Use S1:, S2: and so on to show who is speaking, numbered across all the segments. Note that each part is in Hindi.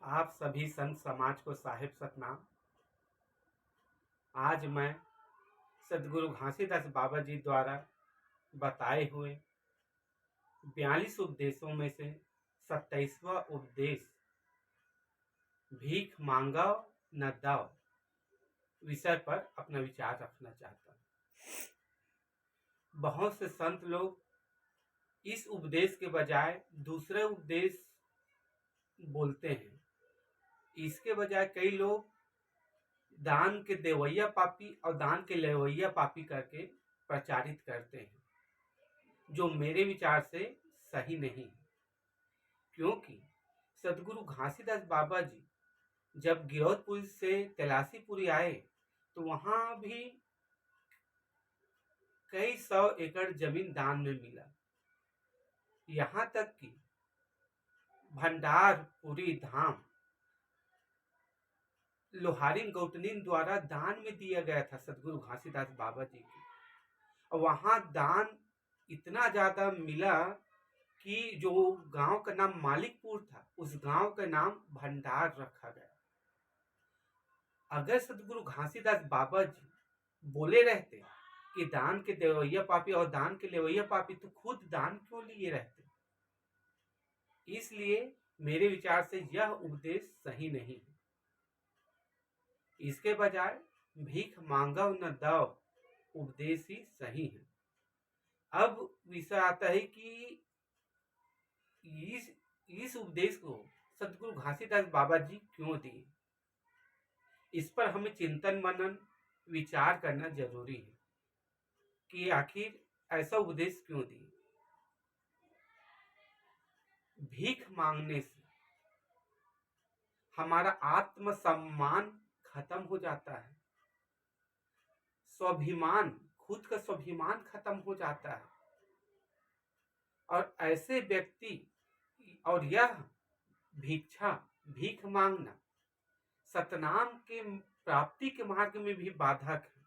S1: आप सभी संत समाज को साहिब सतनाम। आज मैं सदगुरु घासीदास बाबा जी द्वारा बताए हुए 42 उपदेशों में से 27वां उपदेश भीख मांगाओ न दाओ विषय पर अपना विचार रखना चाहता हूँ। बहुत से संत लोग इस उपदेश के बजाय दूसरे उपदेश बोलते हैं। इसके बजाय कई लोग दान के देवैया पापी और दान के लेवैया पापी करके प्रचारित करते हैं, जो मेरे विचार से सही नहीं है। क्योंकि सदगुरु घासीदास बाबा जी जब गिरौदपुर से तलासीपुरी आए तो वहां भी कई 100 एकड़ जमीन दान में मिला। यहाँ तक कि भंडारपुरी धाम लोहारिन गौतनीन द्वारा दान में दिया गया था सदगुरु घासीदास बाबा जी की। और वहां दान इतना ज्यादा मिला कि जो गांव का नाम मालिकपुर था उस गांव का नाम भंडार रखा गया। अगर सदगुरु घासीदास बाबा जी बोले रहते कि दान के देवैया पापी और दान के लेवैया पापी, तो खुद दान क्यों लिए रहते। इसलिए मेरे विचार से यह उपदेश सही नहीं है। इसके बजाय भीख मांगो न दाओ उपदेश ही सही है। अब विषय आता है कि इस उपदेश को सदगुरु घासीदास बाबा जी क्यों दिए। इस पर हमें चिंतन मनन विचार करना जरूरी है कि आखिर ऐसा उपदेश क्यों दिए। भीख मांगने से हमारा आत्मसम्मान खत्म हो जाता है, स्वाभिमान, खुद का स्वाभिमान खत्म हो जाता है। और ऐसे व्यक्ति और यह भिक्षा भीख मांगना सतनाम के प्राप्ति के मार्ग में भी बाधक है।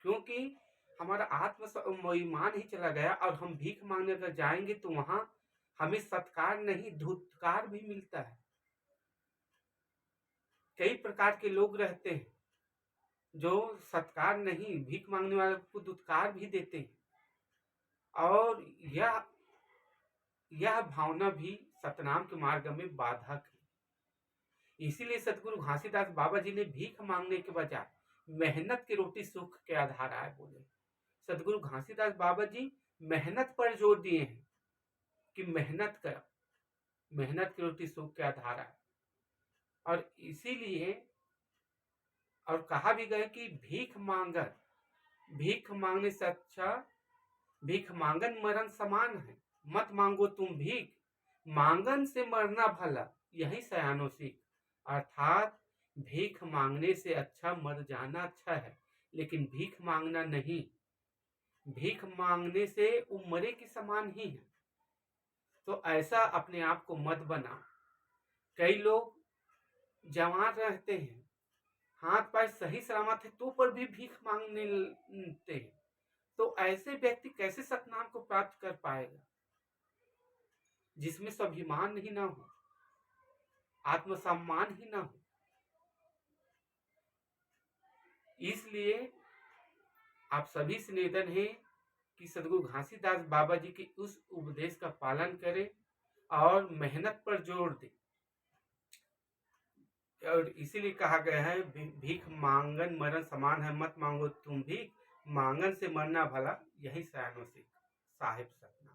S1: क्योंकि हमारा आत्मसम्मान ही चला गया और हम भीख मांगने अगर जाएंगे तो वहां हमें सत्कार नहीं धुत्कार भी मिलता है। कई प्रकार के लोग रहते हैं जो सत्कार नहीं, भीख मांगने वाले को दुत्कार भी देते हैं। और यह भावना भी सतनाम के मार्ग में बाधक है। इसीलिए सदगुरु घासीदास बाबा जी ने भीख मांगने के बजाय मेहनत की रोटी सुख के आधार आए बोले। सदगुरु घासीदास बाबा जी मेहनत पर जोर दिए हैं कि मेहनत कर, मेहनत की रोटी सुख के आधार आए। और इसीलिए और कहा भी गया कि भीख मांगने से अच्छा भीख मांगन मरण समान है। मत मांगो तुम भीख, मांगन से मरना भला, यही सयानो सीख। अर्थात भीख मांगने से अच्छा मर जाना अच्छा है, लेकिन भीख मांगना नहीं। भीख मांगने से वो मरे के समान ही है। तो ऐसा अपने आप को मत बना। कई लोग जवान रहते हैं, हाथ पैर सही सलामत है तो पर भी भीख मांगने लगते हैं। तो ऐसे व्यक्ति कैसे सतनाम को प्राप्त कर पाएगा, जिसमें स्वाभिमान ही ना हो, आत्मसम्मान ही ना हो। इसलिए आप सभी से निवेदन है कि सदगुरु घासीदास बाबा जी के उस उपदेश का पालन करें और मेहनत पर जोर दें। और इसीलिए कहा गया है भीख मांगन मरण समान है, मत मांगो तुम भीख, मांगन से मरना भला, यही सयानो सीख। साहिब सतना।